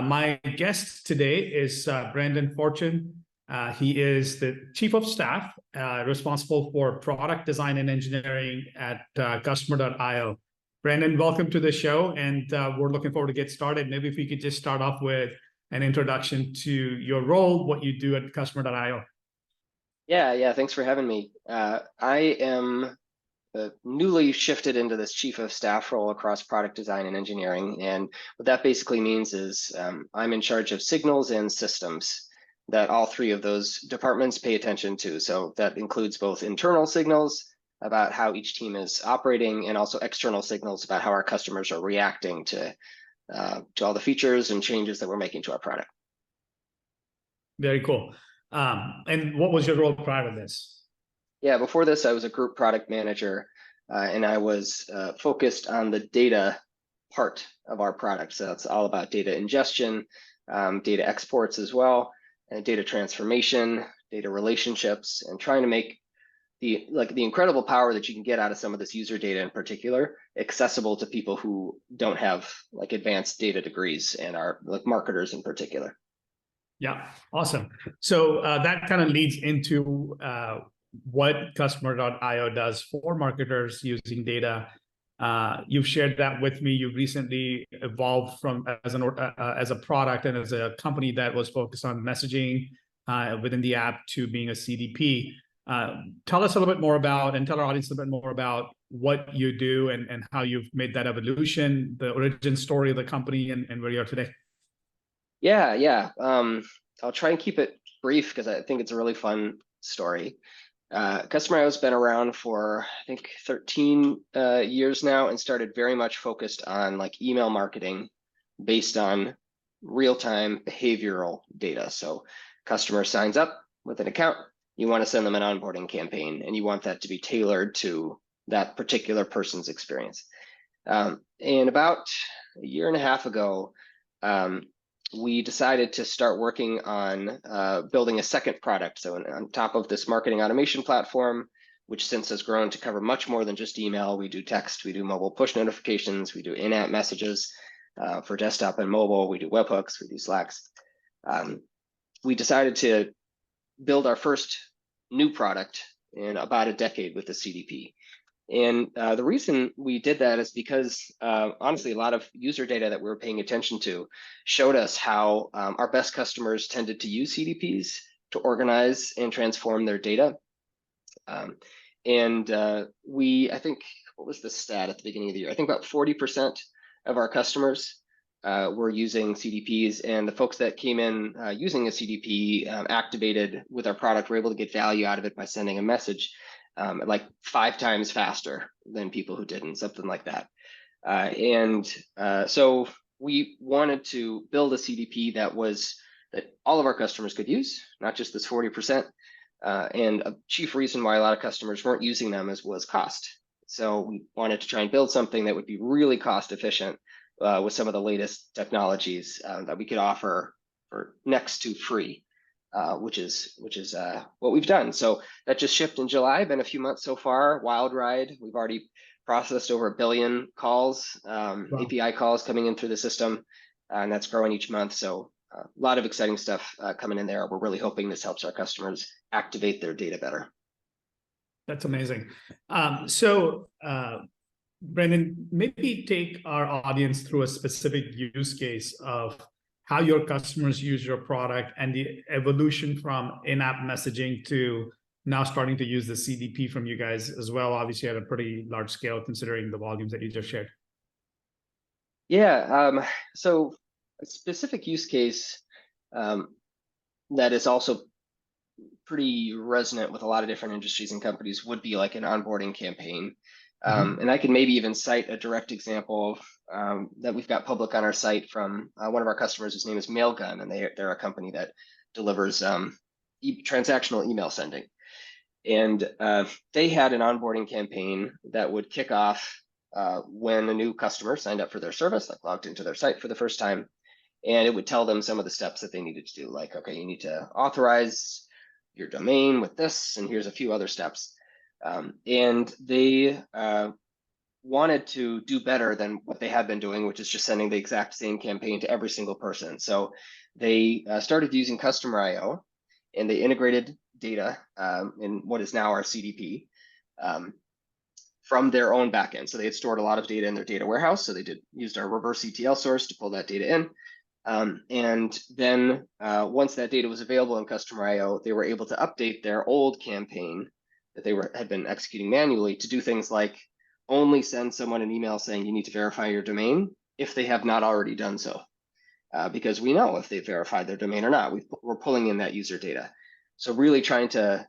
My guest today is Brandon Fortune. He is the Chief of Staff responsible for product design and engineering at customer.io. Brandon, welcome to the show, and we're looking forward to get started. Maybe if we could just start off with an introduction to your role, what you do at customer.io. Yeah, thanks for having me. I am newly shifted into this chief of staff role across product design and engineering. And what that basically means is I'm in charge of signals and systems that all three of those departments pay attention to. So that includes both internal signals about how each team is operating and also external signals about how our customers are reacting to all the features and changes that we're making to our product. Very cool. And what was your role prior to this? Yeah, before this, I was a group product manager, and I was focused on the data part of our product. So that's all about data ingestion, data exports as well, and data transformation, data relationships, and trying to make the incredible power that you can get out of some of this user data in particular accessible to people who don't have like advanced data degrees and are like marketers in particular. Yeah, awesome. So that kind of leads into what customer.io does for marketers using data. You've shared that with me. You've recently evolved from as a product and as a company that was focused on messaging within the app to being a CDP. Tell us a little bit more about, and tell our audience a little bit more about what you do and how you've made that evolution, the origin story of the company, and where you are today. Yeah. I'll try and keep it brief because I think it's a really fun story. Customer.io has been around for, I think, 13 years now and started very much focused on like email marketing based on real-time behavioral data. So customer signs up with an account, you want to send them an onboarding campaign, and you want that to be tailored to that particular person's experience. And about a year and a half ago, we decided to start working on building a second product. So on top of this marketing automation platform, which since has grown to cover much more than just email, we do text, we do mobile push notifications, we do in-app messages for desktop and mobile, we do webhooks, we do Slacks. We decided to build our first new product in about a decade with the CDP. And the reason we did that is because, honestly, a lot of user data that we were paying attention to showed us how our best customers tended to use CDPs to organize and transform their data. I think, what was the stat at the beginning of the year? I think about 40% of our customers were using CDPs, and the folks that came in using a CDP activated with our product were able to get value out of it by sending a message like 5 times faster than people who didn't, something like that. So we wanted to build a CDP that all of our customers could use, not just this 40%. And a chief reason why a lot of customers weren't using them was cost. So we wanted to try and build something that would be really cost efficient with some of the latest technologies that we could offer for next to free. Which is what we've done. So that just shipped in July, been a few months so far, wild ride. We've already processed over 1 billion calls, wow. API calls coming in through the system, and that's growing each month. So a lot of exciting stuff coming in there. We're really hoping this helps our customers activate their data better. That's amazing. Brandon, maybe take our audience through a specific use case of how your customers use your product and the evolution from in-app messaging to now starting to use the CDP from you guys as well, obviously at a pretty large scale considering the volumes that you just shared. Yeah, so a specific use case that is also pretty resonant with a lot of different industries and companies would be like an onboarding campaign. And I can maybe even cite a direct example that we've got public on our site from one of our customers. His name is Mailgun, and they're a company that delivers transactional email sending. And they had an onboarding campaign that would kick off when a new customer signed up for their service, like logged into their site for the first time, and it would tell them some of the steps that they needed to do, like, okay, you need to authorize your domain with this, and here's a few other steps. And they wanted to do better than what they had been doing, which is just sending the exact same campaign to every single person. So they started using Customer IO, and they integrated data in what is now our CDP from their own backend. So they had stored a lot of data in their data warehouse. So they used our reverse ETL source to pull that data in. And then once that data was available in Customer IO, they were able to update their old campaign that they had been executing manually to do things like only send someone an email saying you need to verify your domain if they have not already done so. Because we know if they verified their domain or not. We're pulling in that user data. So really trying to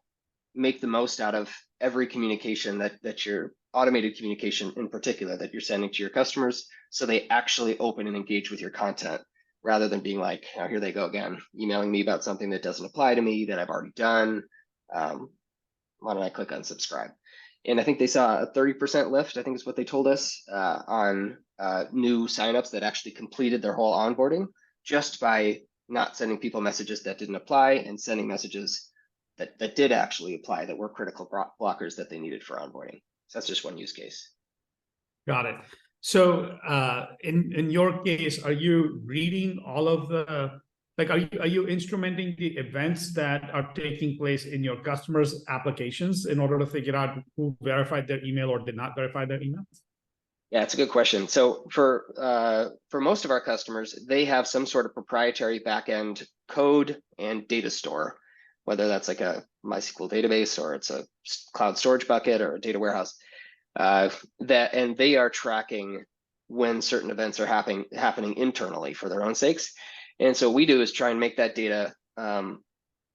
make the most out of every communication that your automated communication in particular that you're sending to your customers, so they actually open and engage with your content rather than being like, oh, here they go again, emailing me about something that doesn't apply to me that I've already done. Why don't I click on subscribe? And I think they saw a 30% lift, I think is what they told us, on new signups that actually completed their whole onboarding just by not sending people messages that didn't apply and sending messages that did actually apply, that were critical blockers that they needed for onboarding. So that's just one use case. Got it. So in your case, are you reading all of the, like, are you instrumenting the events that are taking place in your customers' applications in order to figure out who verified their email or did not verify their email? Yeah, it's a good question. So for most of our customers, they have some sort of proprietary backend code and data store, whether that's like a MySQL database or it's a cloud storage bucket or a data warehouse. And they are tracking when certain events are happening internally for their own sakes. And so what we do is try and make that data,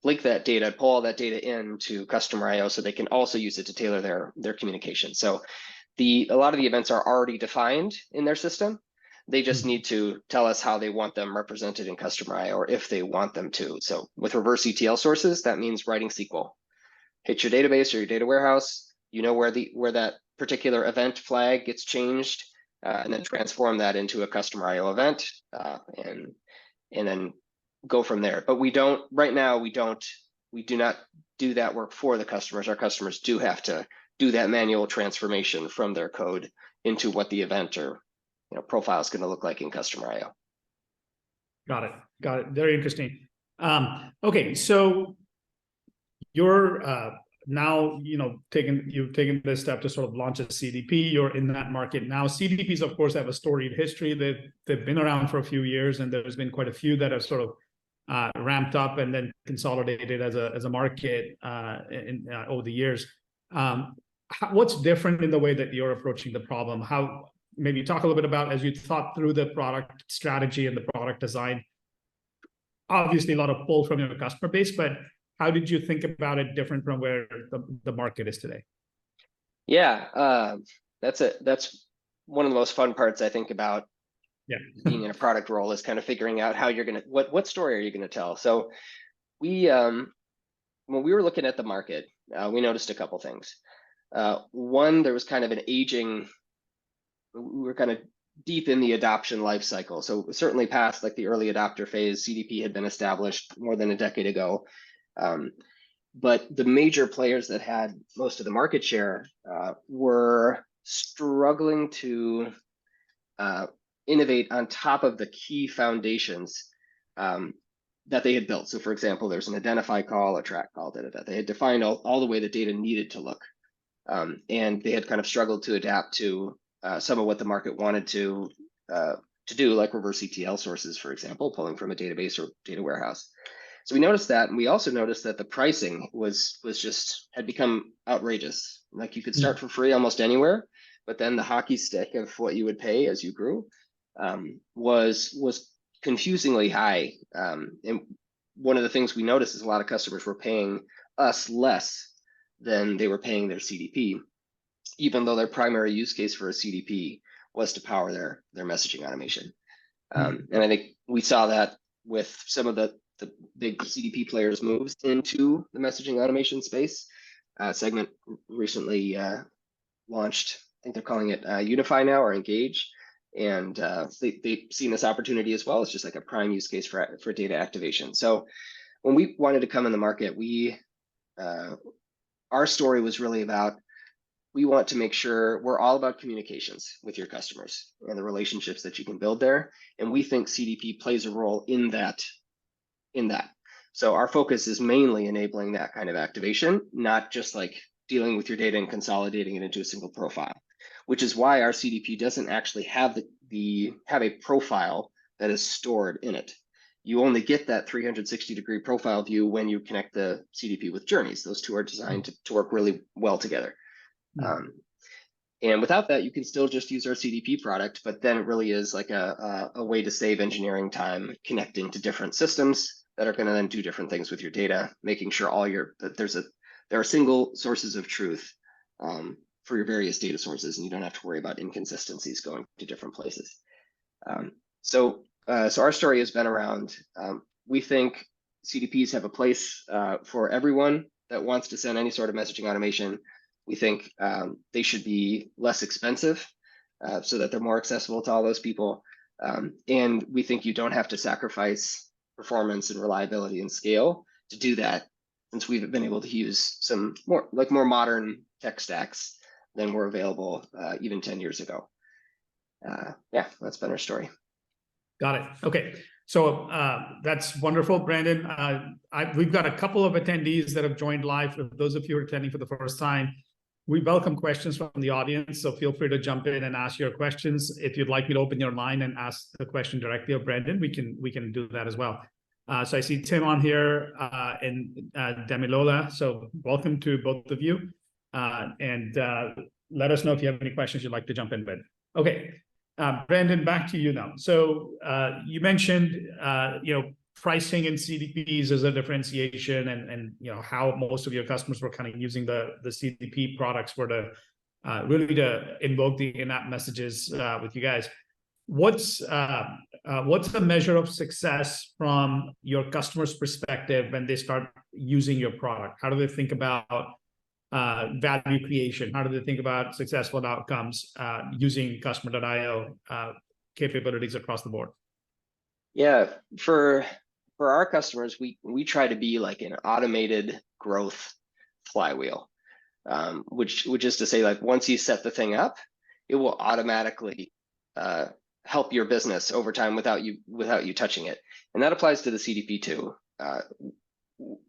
link that data, pull all that data into Customer IO so they can also use it to tailor their communication. So a lot of the events are already defined in their system. They just need to tell us how they want them represented in Customer IO, or if they want them to. So with reverse ETL sources, that means writing SQL. Hit your database or your data warehouse, you know where that particular event flag gets changed, and then transform that into a Customer IO event, and then go from there. But we do not do that work for the customers. Our customers do have to do that manual transformation from their code into what the event or profile is going to look like in Customer IO. Got it. Very interesting. Okay, so you're now you've taken this step to sort of launch a CDP. You're in that market now. CDPs, of course, have a storied history. They've been around for a few years, and there's been quite a few that have sort of ramped up and then consolidated as a market over the years. What's different in the way that you're approaching the problem? Maybe talk a little bit about, as you thought through the product strategy and the product design, obviously a lot of pull from your customer base, but how did you think about it different from where the market is today? Yeah, that's one of the most fun parts I think about being in a product role, is kind of figuring out how you're what story are you gonna tell. So when we were looking at the market, we noticed a couple things. One, there was kind of an aging. We were kind of deep in the adoption life cycle. So certainly past like the early adopter phase, CDP had been established more than a decade ago. But the major players that had most of the market share were struggling to innovate on top of the key foundations that they had built. So for example, there's an identify call, a track call, They had defined all the way the data needed to look. And they had kind of struggled to adapt to some of what the market wanted to do, like reverse ETL sources, for example, pulling from a database or data warehouse. So we noticed that, and we also noticed that the pricing had become outrageous. Like you could start for free almost anywhere, but then the hockey stick of what you would pay as you grew was confusingly high. And one of the things we noticed is a lot of customers were paying us less than they were paying their CDP, even though their primary use case for a CDP was to power their messaging automation. And I think we saw that with some of the big CDP players moves into the messaging automation space. Segment recently launched, I think they're calling it Unify now, or Engage. And they've seen this opportunity as well. It's just like a prime use case for data activation. So when we wanted to come in the market, our story was really about we want to make sure we're all about communications with your customers and the relationships that you can build there. And we think CDP plays a role in that. So our focus is mainly enabling that kind of activation, not just like dealing with your data and consolidating it into a single profile, which is why our CDP doesn't actually have have a profile that is stored in it. You only get that 360-degree profile view when you connect the CDP with journeys. Those two are designed to work really well together. And without that, you can still just use our CDP product, but then it really is like a way to save engineering time connecting to different systems that are going to then do different things with your data, making sure there are single sources of truth for your various data sources, and you don't have to worry about inconsistencies going to different places. So our story has been around, we think CDPs have a place for everyone that wants to send any sort of messaging automation. We think they should be less expensive so that they're more accessible to all those people. And we think you don't have to sacrifice performance and reliability and scale to do that, since we've been able to use some more modern tech stacks than were available even 10 years ago. Yeah, that's been our story. Got it. Okay. So that's wonderful, Brandon. We've got a couple of attendees that have joined live. For those of you who are attending for the first time, we welcome questions from the audience, so feel free to jump in and ask your questions. If you'd like me to open your line and ask the question directly of Brandon, we can do that as well. So I see Tim on here and Demilola. So welcome to both of you, and let us know if you have any questions you'd like to jump in with. Okay, Brandon, back to you now. So you mentioned pricing in CDPs as a differentiation, and how most of your customers were kind of using the CDP products for really to invoke the in-app messages with you guys. What's the measure of success from your customer's perspective when they start using your product? How do they think about value creation? How do they think about successful outcomes using customer.io capabilities across the board? Yeah, for our customers, we try to be like an automated growth flywheel, which is to say, like, once you set the thing up, it will automatically help your business over time without you touching it. And that applies to the CDP too.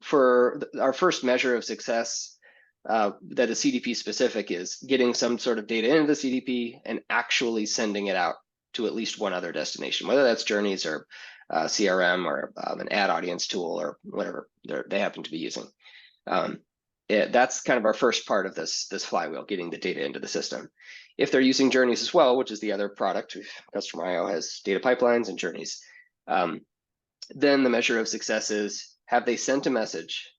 For our first measure of success that is CDP specific is getting some sort of data into the CDP and actually sending it out to at least one other destination, whether that's journeys or CRM or an ad audience tool or whatever they happen to be using. That's kind of our first part of this flywheel, getting the data into the system. If they're using journeys as well, which is the other product, Customer.io has data pipelines and journeys, then the measure of success is, have they sent a message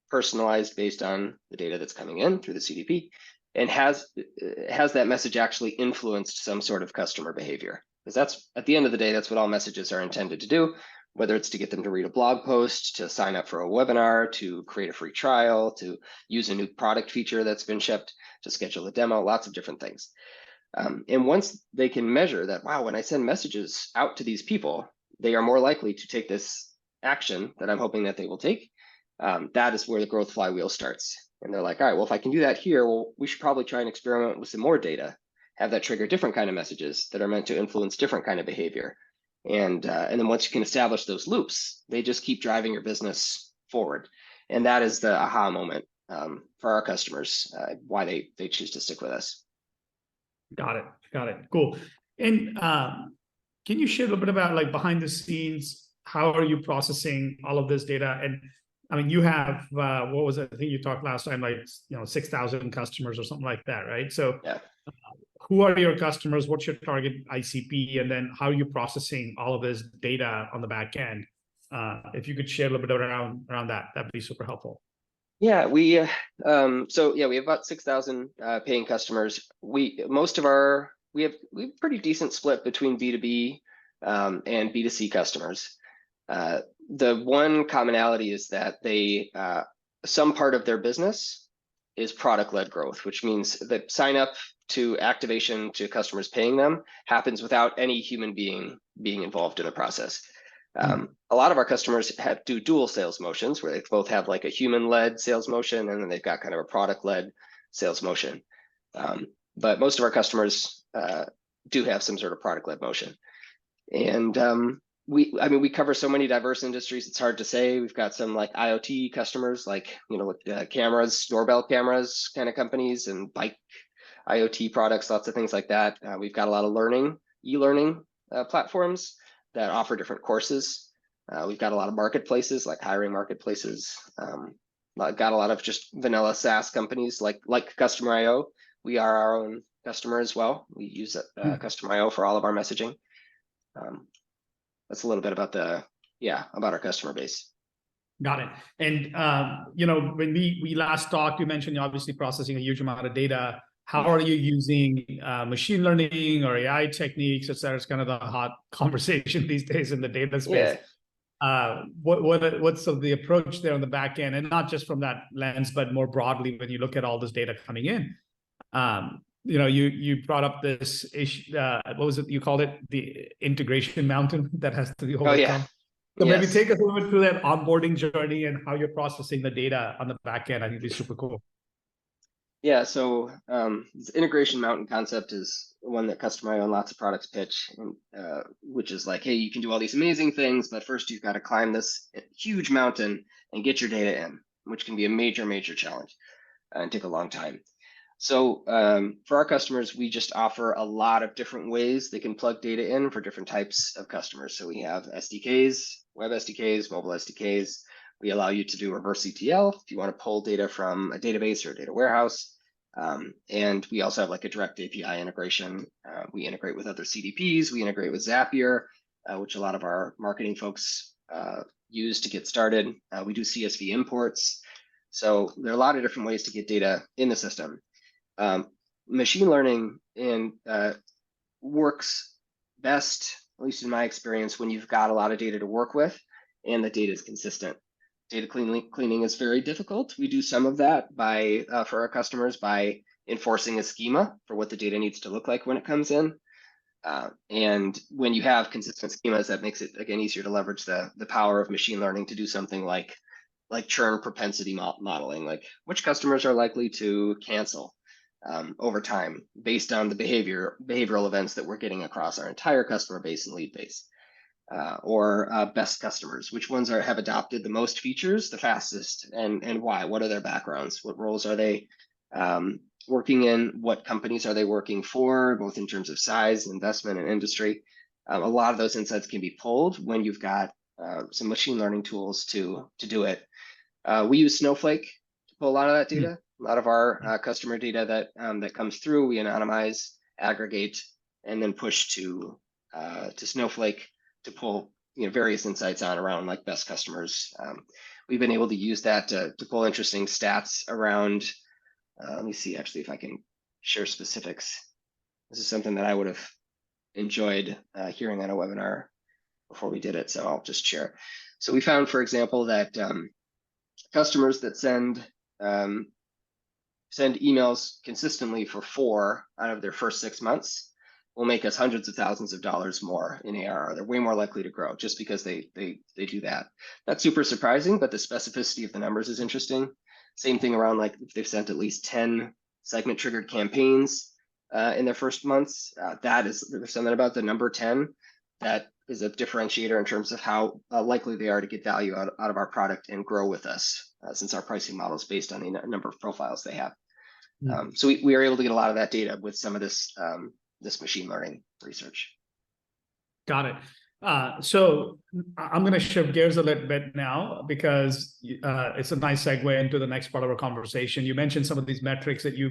personalized based on the data that's coming in through the CDP, and has that message actually influenced some sort of customer behavior? Because that's, at the end of the day, that's what all messages are intended to do, whether it's to get them to read a blog post, to sign up for a webinar, to create a free trial, to use a new product feature that's been shipped, to schedule a demo, lots of different things. And once they can measure that, wow, when I send messages out to these people, they are more likely to take this action that I'm hoping that they will take, that is where the growth flywheel starts. And they're like, all right, well, if I can do that here, well, we should probably try and experiment with some more data, have that trigger different kind of messages that are meant to influence different kind of behavior. And then once you can establish those loops, they just keep driving your business forward. And that is the aha moment for our customers, why they choose to stick with us. Got it. Cool. And can you share a little bit about, like, behind the scenes, how are you processing all of this data? And I mean, you have, what was it? I think you talked last time, like, 6,000 customers or something like that, right? So yeah. Who are your customers? What's your target ICP? And then how are you processing all of this data on the back end? If you could share a little bit around that, that'd be super helpful. Yeah, we have about 6,000 paying customers. We have pretty decent split between B2B and B2C customers. The one commonality is that some part of their business is product-led growth, which means that sign up to activation to customers paying them happens without any human being being involved in the process. A lot of our customers do dual sales motions, where they both have like a human-led sales motion, and then they've got kind of a product-led sales motion. But most of our customers do have some sort of product-led motion. And we cover so many diverse industries, it's hard to say. We've got some like IoT customers, like, with cameras, doorbell cameras kind of companies, and bike IoT products, lots of things like that. We've got a lot of e-learning platforms that offer different courses. We've got a lot of marketplaces, like hiring marketplaces. Got a lot of just vanilla SaaS companies like Customer.io. We are our own customer as well. We use Customer.io for all of our messaging. That's a little bit about about our customer base. Got it. And when we last talked, you mentioned you're obviously processing a huge amount of data. How are you using machine learning or AI techniques, et cetera? It's kind of the hot conversation these days in the data space. What's the approach there on the back end, and not just from that lens, but more broadly when you look at all this data coming in? You brought up this issue. What was it you called it? The integration mountain that has to be overcome. Oh yeah. So maybe take us a little bit through that onboarding journey and how you're processing the data on the back end. I think it'd be super cool. Yeah, so this integration mountain concept is one that Customer.io and lots of products pitch, which is like, hey, you can do all these amazing things, but first you've got to climb this huge mountain and get your data in, which can be a major, major challenge and take a long time. So for our customers, we just offer a lot of different ways they can plug data in for different types of customers. So we have SDKs, web SDKs, mobile SDKs. We allow you to do reverse ETL if you want to pull data from a database or a data warehouse. And we also have like a direct API integration. We integrate with other CDPs. We integrate with Zapier, which a lot of our marketing folks use to get started. We do CSV imports. So there are a lot of different ways to get data in the system. Machine learning works best, at least in my experience, when you've got a lot of data to work with and the data is consistent. Data cleaning is very difficult. We do some of that for our customers by enforcing a schema for what the data needs to look like when it comes in. And when you have consistent schemas, that makes it, again, easier to leverage the power of machine learning to do something like churn propensity modeling, like which customers are likely to cancel over time based on the behavioral events that we're getting across our entire customer base and lead base. Or best customers, which ones have adopted the most features the fastest, and why? What are their backgrounds? What roles are they working in? What companies are they working for, both in terms of size, investment, and industry? A lot of those insights can be pulled when you've got some machine learning tools to do it. We use Snowflake to pull a lot of that data. A lot of our customer data that comes through, we anonymize, aggregate, and then push to Snowflake to pull various insights around like best customers. We've been able to use that to pull interesting stats around. Let me see actually if I can share specifics. This is something that I would have enjoyed hearing on a webinar before we did it, so I'll just share. So we found, for example, that customers that send emails consistently for 4 out of their first 6 months will make us hundreds of thousands of dollars more in ARR. They're way more likely to grow just because they do that. That's super surprising, but the specificity of the numbers is interesting. Same thing around like if they've sent at least 10 segment triggered campaigns in their first months. There's something about the number 10 that is a differentiator in terms of how likely they are to get value out of our product and grow with us, since our pricing model is based on the number of profiles they have. So we are able to get a lot of that data with some of this machine learning research. Got it. So I'm going to shift gears a little bit now because it's a nice segue into the next part of our conversation. You mentioned some of these metrics that you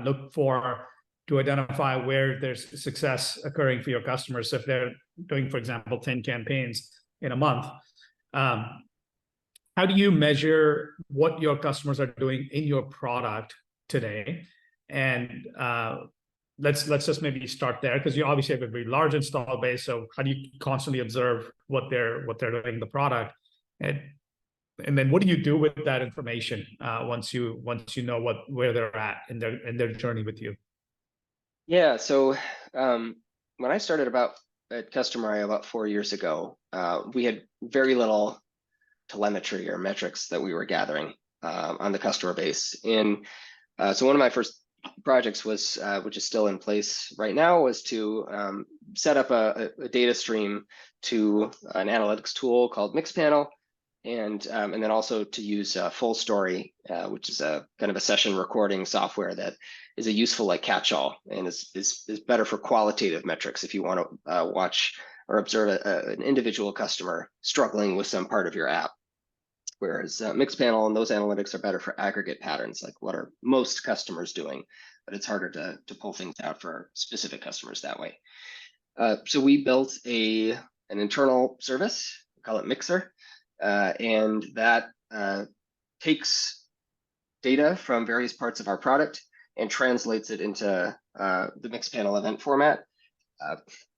look for to identify where there's success occurring for your customers. So if they're doing, for example, 10 campaigns in a month, how do you measure what your customers are doing in your product today? And let's just maybe start there, because you obviously have a very large install base. So how do you constantly observe what they're doing in the product, and then what do you do with that information once you know where they're at in their journey with you? Yeah. So when I started at Customer.io about 4 years ago, we had very little telemetry or metrics that we were gathering on the customer base. And so one of my first projects was, which is still in place right now, was to set up a data stream to an analytics tool called Mixpanel, and then also to use Full Story, which is a kind of a session recording software that is a useful like catch-all and is better for qualitative metrics if you want to watch or observe an individual customer struggling with some part of your app. Whereas Mixpanel and those analytics are better for aggregate patterns, like what are most customers doing, but it's harder to pull things out for specific customers that way. So we built an internal service, we call it Mixer, and that takes data from various parts of our product and translates it into the Mixpanel event format.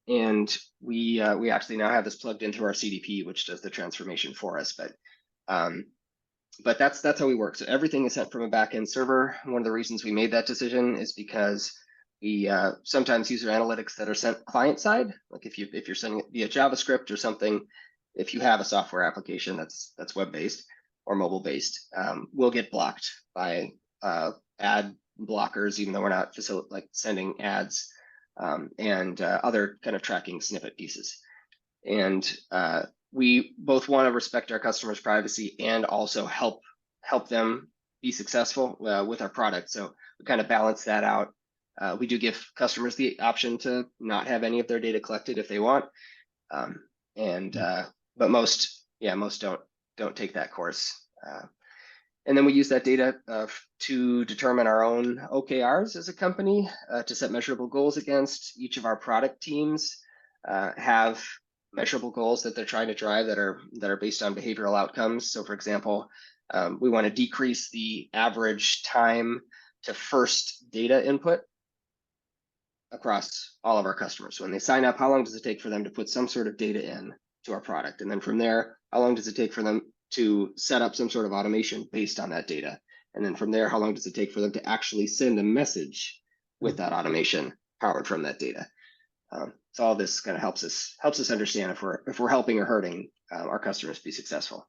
And we actually now have this plugged into our CDP, which does the transformation for us. But that's how we work. So everything is sent from a backend server. One of the reasons we made that decision is because we sometimes use our analytics that are sent client side. Like if you're sending it via JavaScript or something, if you have a software application that's web based or mobile based, will get blocked by ad blockers, even though we're not sending ads and other kind of tracking snippet pieces. And we both want to respect our customers' privacy and also help them be successful with our product. So we kind of balance that out. We do give customers the option to not have any of their data collected if they want, but most don't take that course. And then we use that data to determine our own OKRs as a company, to set measurable goals against. Each of our product teams have measurable goals that they're trying to drive that are based on behavioral outcomes. So for example, we want to decrease the average time to first data input across all of our customers. So when they sign up, how long does it take for them to put some sort of data in to our product? And then from there, how long does it take for them to set up some sort of automation based on that data? And then from there, how long does it take for them to actually send a message with that automation powered from that data? So all this kind of helps us understand if we're helping or hurting our customers be successful.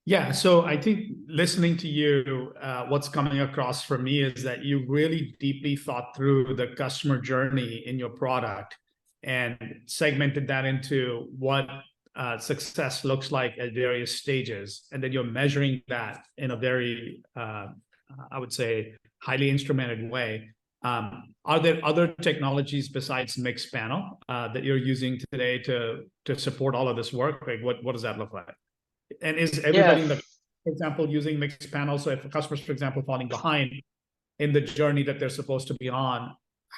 Yeah, so I think listening to you, what's coming across for me is that you really deeply thought through the customer journey in your product and segmented that into what success looks like at various stages. And then you're measuring that in a very, I would say, highly instrumented way. Are there other technologies besides Mixpanel that you're using today to support all of this work? Like what does that look like? And is everybody, for example, using Mixpanel? So if a customer's, for example, falling behind in the journey that they're supposed to be on,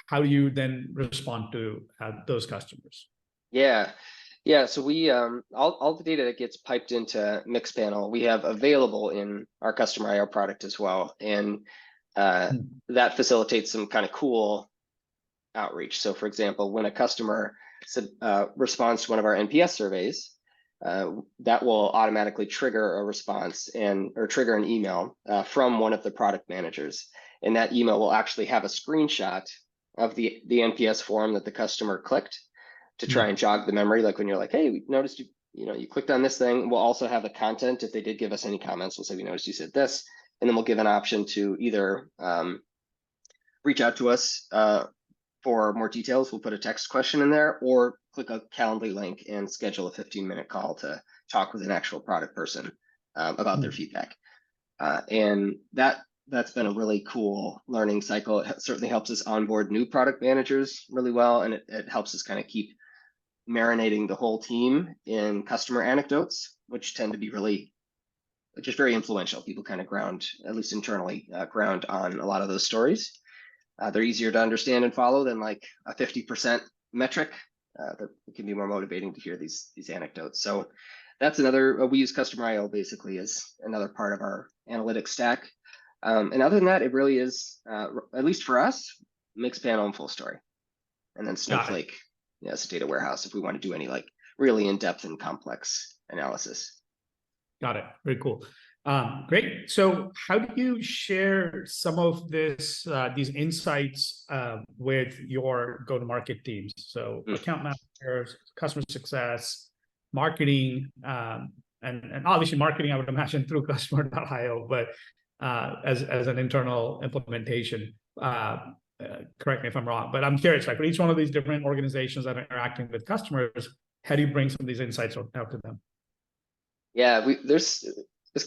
how do you then respond to those customers? Yeah. So we all the data that gets piped into Mixpanel, we have available in our Customer IO product as well, and that facilitates some kind of cool outreach. So, for example, when a customer responds to one of our NPS surveys, that will automatically trigger a response or trigger an email from one of the product managers, and that email will actually have a screenshot of the NPS form that the customer clicked to try and jog the memory. Like when you're like, hey, we noticed you clicked on this thing. We'll also have the content. If they did give us any comments, we'll say, we noticed you said this, and then we'll give an option to either reach out to us for more details. We'll put a text question in there, or click a Calendly link and schedule a 15-minute call to talk with an actual product person about their feedback. And that's been a really cool learning cycle. It certainly helps us onboard new product managers really well, and it helps us kind of keep marinating the whole team in customer anecdotes, which tend to be really just very influential. People kind of ground, at least internally, ground on a lot of those stories. They're easier to understand and follow than like a 50% metric. That can be more motivating to hear these anecdotes. So that's another, we use Customer IO basically as another part of our analytics stack. And other than that, it really is, at least for us, Mixpanel and Full Story. And then Snowflake as a data warehouse if we want to do any like really in-depth and complex analysis. Got it. Very cool. Great. So how do you share some of these insights with your go-to-market teams? So account managers, customer success, marketing, and obviously marketing, I would imagine through customer.io, but as an internal implementation. Correct me if I'm wrong, but I'm curious, like for each one of these different organizations that are interacting with customers, how do you bring some of these insights out to them? Yeah, there's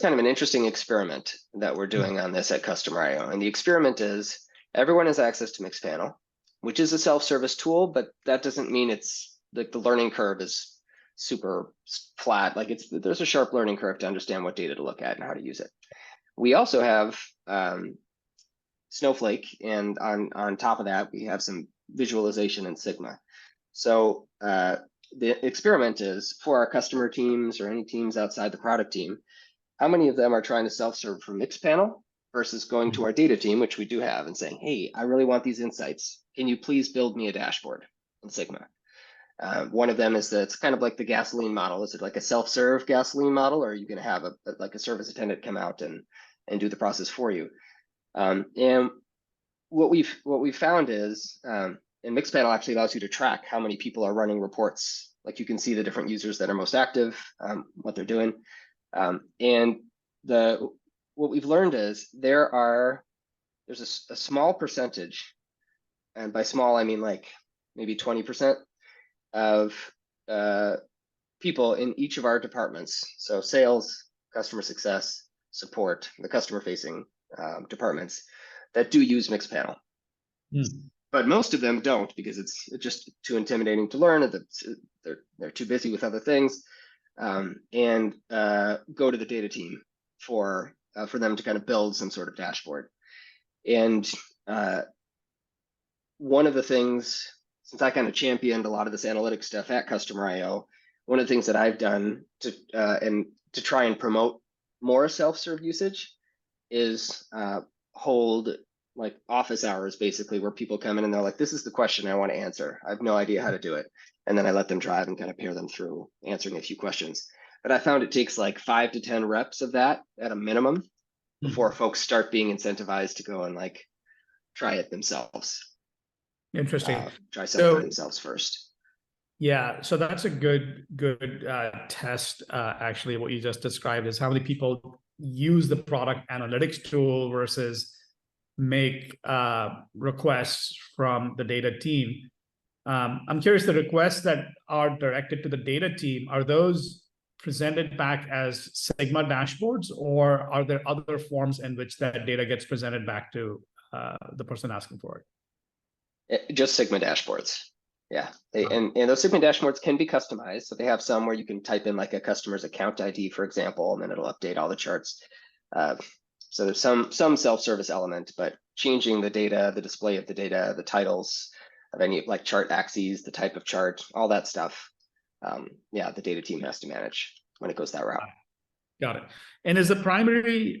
kind of an interesting experiment that we're doing on this at Customer IO. And the experiment is everyone has access to Mixpanel, which is a self-service tool, but that doesn't mean it's like the learning curve is super flat. Like there's a sharp learning curve to understand what data to look at and how to use it. We also have Snowflake, and on top of that, we have some visualization in Sigma. So the experiment is for our customer teams or any teams outside the product team, how many of them are trying to self-serve from Mixpanel versus going to our data team, which we do have, and saying, hey, I really want these insights. Can you please build me a dashboard in Sigma? One of them is that it's kind of like the gasoline model. Is it like a self-serve gasoline model, or are you going to have like a service attendant come out and do the process for you? And what we've found is, and Mixpanel actually allows you to track how many people are running reports. Like you can see the different users that are most active, what they're doing. And what we've learned is there's a small percentage, and by small I mean like maybe 20% of people in each of our departments. So sales, customer success, support, the customer facing departments that do use Mixpanel. But most of them don't, because it's just too intimidating to learn. They're too busy with other things, and go to the data team for them to kind of build some sort of dashboard. And one of the things, since I kind of championed a lot of this analytics stuff at Customer IO, one of the things that I've done to try and promote more self-serve usage is hold like office hours, basically, where people come in and they're like, this is the question I want to answer. I have no idea how to do it. And then I let them drive and kind of pair them through answering a few questions. But I found it takes like 5 to 10 reps of that at a minimum before folks start being incentivized to go and like try it themselves. Interesting. Try something for themselves first. Yeah, so that's a good test. Actually, what you just described is how many people use the product analytics tool versus make requests from the data team. I'm curious, the requests that are directed to the data team, are those presented back as Sigma dashboards, or are there other forms in which that data gets presented back to the person asking for it? Just Sigma dashboards. Yeah, and those Sigma dashboards can be customized. So they have some where you can type in like a customer's account ID, for example, and then it'll update all the charts. So there's some self-service element, but changing the data, the display of the data, the titles of any like chart axes, the type of chart, all that stuff. Yeah, the data team has to manage when it goes that route. Got it. And is the primary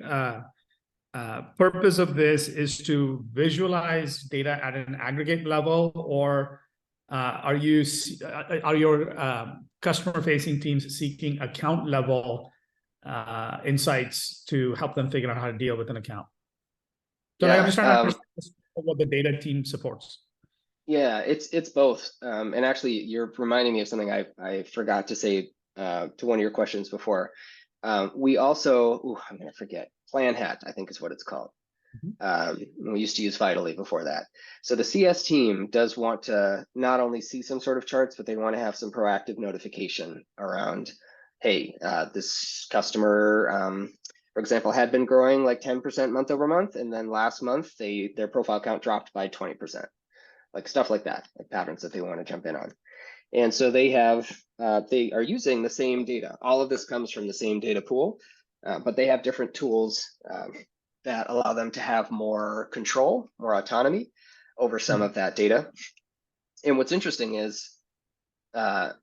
purpose of this is to visualize data at an aggregate level, or are your customer-facing teams seeking account level insights to help them figure out how to deal with an account? So I'm just trying to understand what the data team supports. Yeah, it's both. And actually, you're reminding me of something I forgot to say to one of your questions before. We also, I'm going to forget, Plan Hat, I think is what it's called. We used to use Vitally before that. So the CS team does want to not only see some sort of charts, but they want to have some proactive notification around, hey, this customer, for example, had been growing like 10% month over month, and then last month their profile count dropped by 20%. Like stuff like that, like patterns that they want to jump in on. And so they are using the same data. All of this comes from the same data pool, but they have different tools that allow them to have more control, more autonomy over some of that data. And what's interesting is, and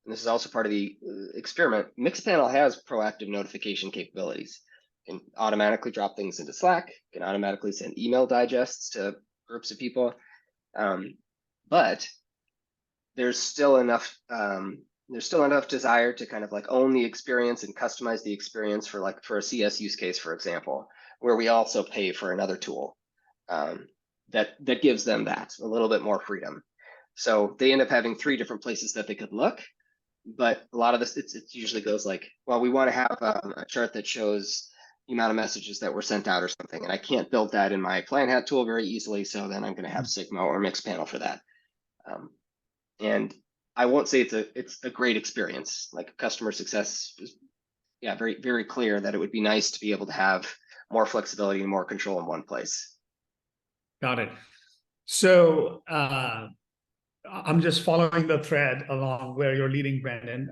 this is also part of the experiment, Mixpanel has proactive notification capabilities. It can automatically drop things into Slack, can automatically send email digests to groups of people. But there's still enough desire to kind of like own the experience and customize the experience for a CS use case, for example, where we also pay for another tool that gives them that a little bit more freedom. So they end up having 3 different places that they could look, but a lot of this it usually goes like, well, we want to have a chart that shows the amount of messages that were sent out or something. And I can't build that in my plan hat tool very easily. So then I'm going to have Sigma or Mixpanel for that. And I won't say it's a great experience. Like customer success is, yeah, very, very clear that it would be nice to be able to have more flexibility and more control in one place. Got it. So I'm just following the thread along where you're leading, Brandon.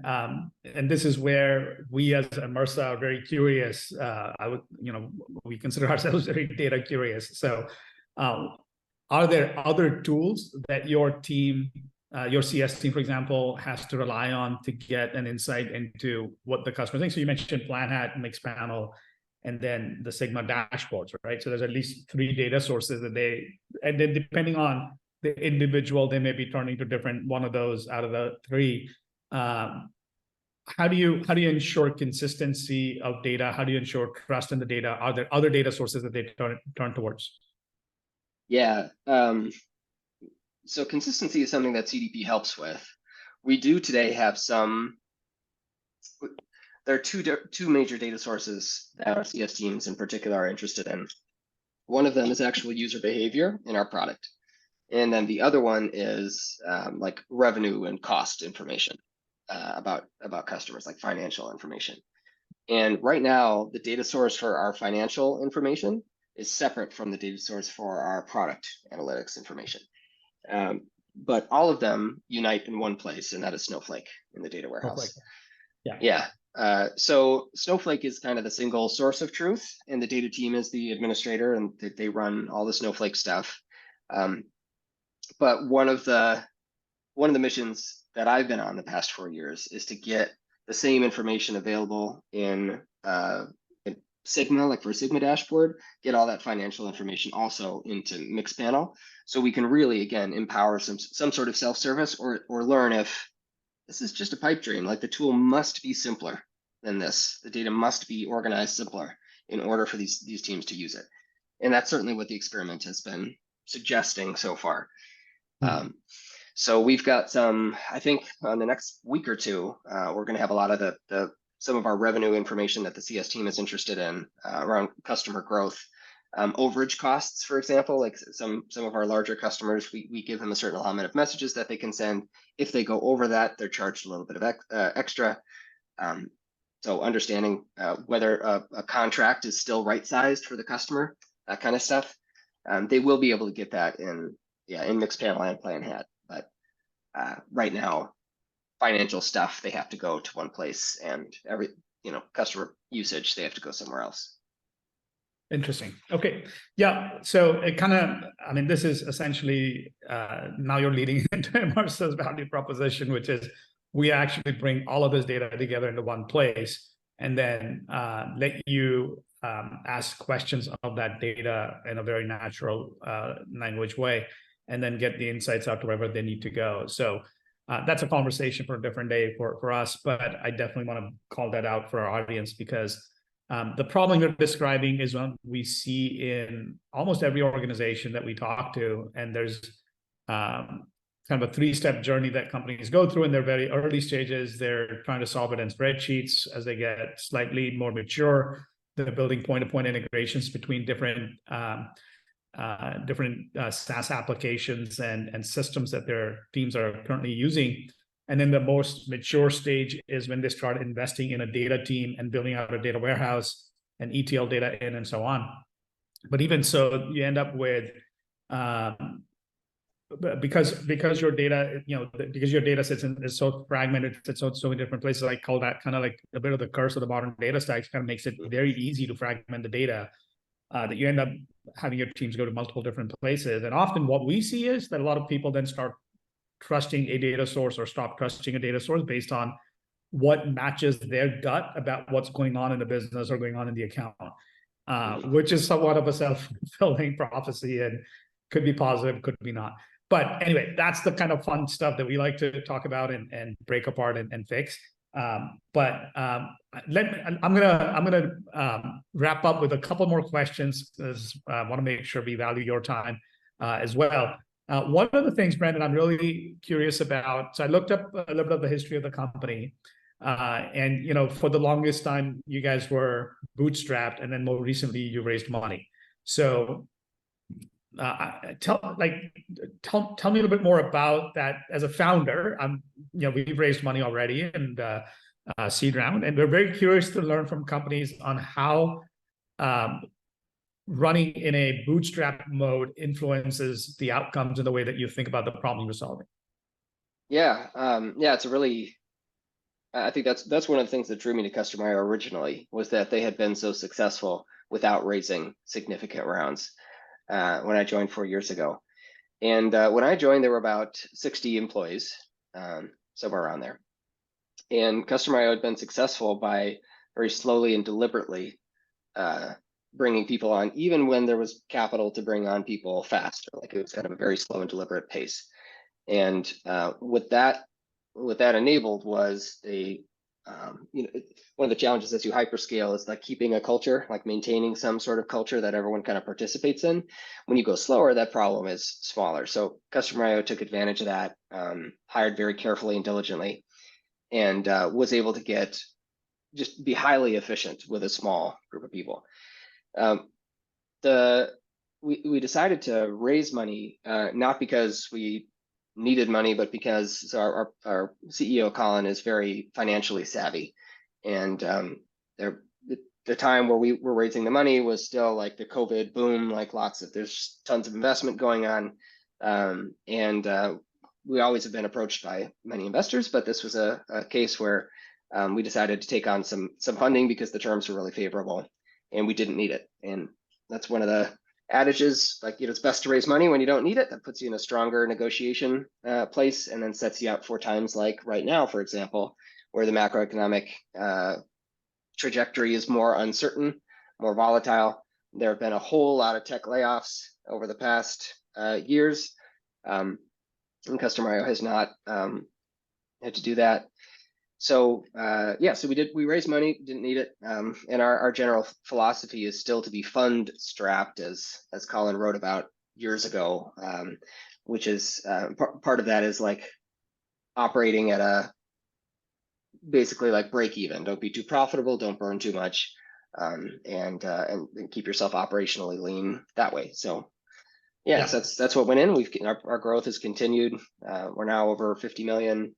And this is where we as Immersa are very curious. We consider ourselves very data curious. So are there other tools that your team, your CS team, for example, has to rely on to get an insight into what the customer thinks? So you mentioned Plan Hat, Mixpanel, and then the Sigma dashboards, right? So there's at least 3 data sources that and then depending on the individual, they may be turning to different one of those out of the 3. How do you ensure consistency of data? How do you ensure trust in the data? Are there other data sources that they turn towards? Yeah. So consistency is something that CDP helps with. We do today have there are two major data sources that our CS teams in particular are interested in. One of them is actual user behavior in our product. And then the other one is like revenue and cost information about customers, like financial information. And right now, the data source for our financial information is separate from the data source for our product analytics information. But all of them unite in one place, and that is Snowflake in the data warehouse. Snowflake. Yeah. So Snowflake is kind of the single source of truth, and the data team is the administrator, and they run all the Snowflake stuff. But one of the missions that I've been on the past 4 years is to get the same information available in Sigma, like for a Sigma dashboard, get all that financial information also into Mixpanel, so we can really, again, empower some sort of self-service or learn if this is just a pipe dream. Like the tool must be simpler than this. The data must be organized simpler in order for these teams to use it. And that's certainly what the experiment has been suggesting so far. So we've got I think on the next week or two, we're going to have a lot of some of our revenue information that the CS team is interested in around customer growth. Overage costs, for example, like some of our larger customers, we give them a certain allotment of messages that they can send. If they go over that, they're charged a little bit of extra. So understanding whether a contract is still right-sized for the customer, that kind of stuff. They will be able to get that in Mixpanel and Plan Hat. But right now, financial stuff, they have to go to one place, and customer usage, they have to go somewhere else. Interesting. Okay. Yeah. So it kind of, this is essentially, now you're leading into Immersa's value proposition, which is we actually bring all of this data together into one place and then let you ask questions of that data in a very natural language way, and then get the insights out to wherever they need to go. So that's a conversation for a different day for us, but I definitely want to call that out for our audience, because the problem you're describing is one we see in almost every organization that we talk to, and there's kind of a 3-step journey that companies go through in their very early stages. They're trying to solve it in spreadsheets. As they get slightly more mature, they're building point-to-point integrations between different SaaS applications and systems that their teams are currently using. And then the most mature stage is when they start investing in a data team and building out a data warehouse and ETL data in and so on. But even so, you end up with, because your data, because your data sets is so fragmented, it's so many different places. I call that kind of like a bit of the curse of the modern data stack. It kind of makes it very easy to fragment the data, that you end up having your teams go to multiple different places. And often what we see is that a lot of people then start trusting a data source or stop trusting a data source based on what matches their gut about what's going on in the business or going on in the account, which is somewhat of a self-fulfilling prophecy and could be positive, could be not. But anyway, that's the kind of fun stuff that we like to talk about and break apart and fix. I'm gonna wrap up with a couple more questions, because I want to make sure we value your time as well. One of the things, Brandon, I'm really curious about, so I looked up a little bit of the history of the company. And for the longest time, you guys were bootstrapped, and then more recently, you raised money. So, tell me a little bit more about that as a founder. We've raised money already and seed round, and we're very curious to learn from companies on how running in a bootstrap mode influences the outcomes in the way that you think about the problem you're solving. Yeah, it's a really, I think that's one of the things that drew me to Customer.io originally, was that they had been so successful without raising significant rounds when I joined 4 years ago. And when I joined, there were about 60 employees, somewhere around there. And Customer.io had been successful by very slowly and deliberately bringing people on, even when there was capital to bring on people faster. Like, it was kind of a very slow and deliberate pace. And what that enabled was one of the challenges as you hyperscale is like keeping a culture, like maintaining some sort of culture that everyone kind of participates in. When you go slower, that problem is smaller. So Customer.io took advantage of that, hired very carefully and diligently, and was able to just be highly efficient with a small group of people. We decided to raise money, not because we needed money, but because our CEO Colin is very financially savvy, and the time where we were raising the money was still like the COVID boom, like there's tons of investment going on, and we always have been approached by many investors, but this was a case where we decided to take on some funding because the terms were really favorable, and we didn't need it. And that's one of the adages, like, it's best to raise money when you don't need it. That puts you in a stronger negotiation place, and then sets you up for times like right now, for example, where the macroeconomic trajectory is more uncertain, more volatile. There have been a whole lot of tech layoffs over the past years, and Customer.io has not had to do that. So so we raised money, didn't need it, and our general philosophy is still to be fund strapped, as Colin wrote about years ago, which is part of that is like operating at basically like break even. Don't be too profitable, don't burn too much, and keep yourself operationally lean that way. So so that's what went in. Our growth has continued. We're now over 50 million.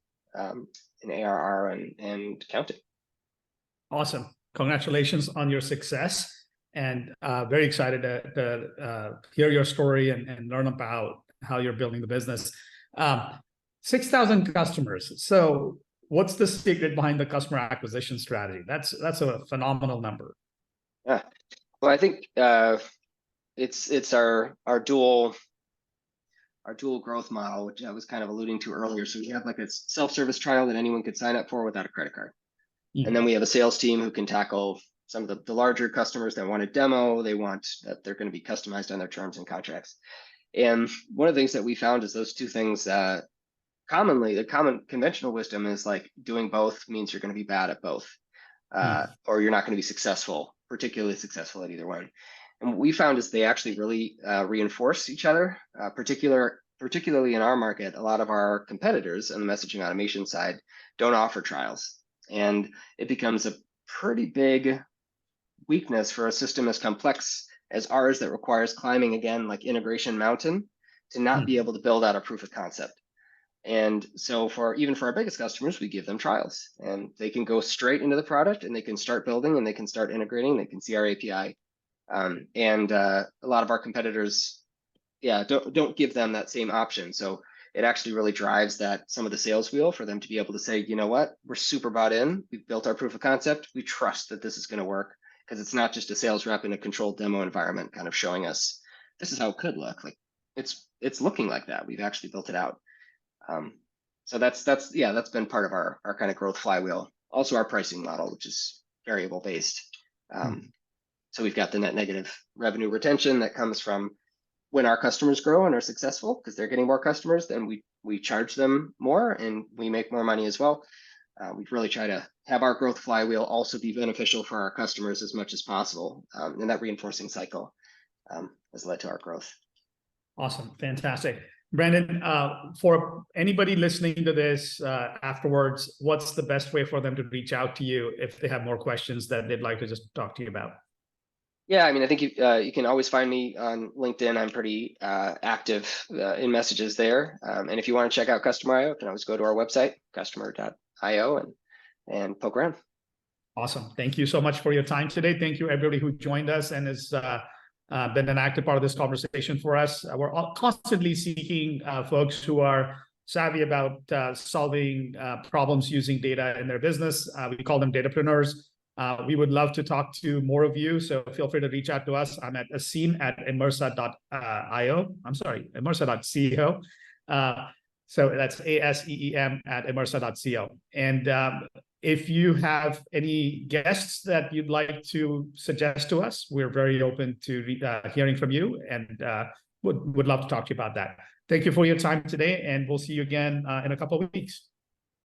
In ARR and counting. Awesome. Congratulations on your success, and very excited to hear your story and learn about how you're building the business. 6,000 customers. So what's the secret behind the customer acquisition strategy? That's a phenomenal number. Yeah. Well, I think it's our dual growth model, which I was kind of alluding to earlier. So we have like a self-service trial that anyone could sign up for without a credit card. Mm-hmm. And then we have a sales team who can tackle some of the larger customers that want a demo. They want that they're going to be customized on their terms and contracts. And one of the things that we found is those two things, the common conventional wisdom is like doing both means you're going to be bad at both, or you're not going to be particularly successful at either one. And what we found is they actually really reinforce each other, particularly in our market. A lot of our competitors on the messaging automation side don't offer trials. And it becomes a pretty big weakness for a system as complex as ours that requires climbing, again, like integration mountain, to not be able to build out a proof of concept. And so even for our biggest customers, we give them trials, and they can go straight into the product, and they can start building, and they can start integrating. They can see our API. And a lot of our competitors, don't give them that same option. So it actually really drives some of the sales wheel for them to be able to say, you know what, we're super bought in. We've built our proof of concept. We trust that this is going to work, because it's not just a sales rep in a controlled demo environment kind of showing us this is how it could look. Like it's looking like that. We've actually built it out. So that's been part of our kind of growth flywheel. Also our pricing model, which is variable based. So we've got the net negative revenue retention that comes from when our customers grow and are successful, because they're getting more customers, then we charge them more and we make more money as well. We really try to have our growth flywheel also be beneficial for our customers as much as possible. And that reinforcing cycle has led to our growth. Awesome. Fantastic. Brandon, for anybody listening to this afterwards, what's the best way for them to reach out to you if they have more questions that they'd like to just talk to you about? Yeah, I mean, I think you can always find me on LinkedIn. I'm pretty active in messages there. And if you want to check out Customer.io, you can always go to our website, customer.io, and poke around. Awesome. Thank you so much for your time today. Thank you, everybody who joined us and has been an active part of this conversation for us. We're constantly seeking folks who are savvy about solving problems using data in their business. We call them datapreneurs. We would love to talk to more of you, so feel free to reach out to us. I'm at Aseem@Immersa.io. I'm sorry, Immersa.co. So that's ASEEM at Immersa.co. And if you have any guests that you'd like to suggest to us, we're very open to hearing from you, and would love to talk to you about that. Thank you for your time today, and we'll see you again in a couple of weeks.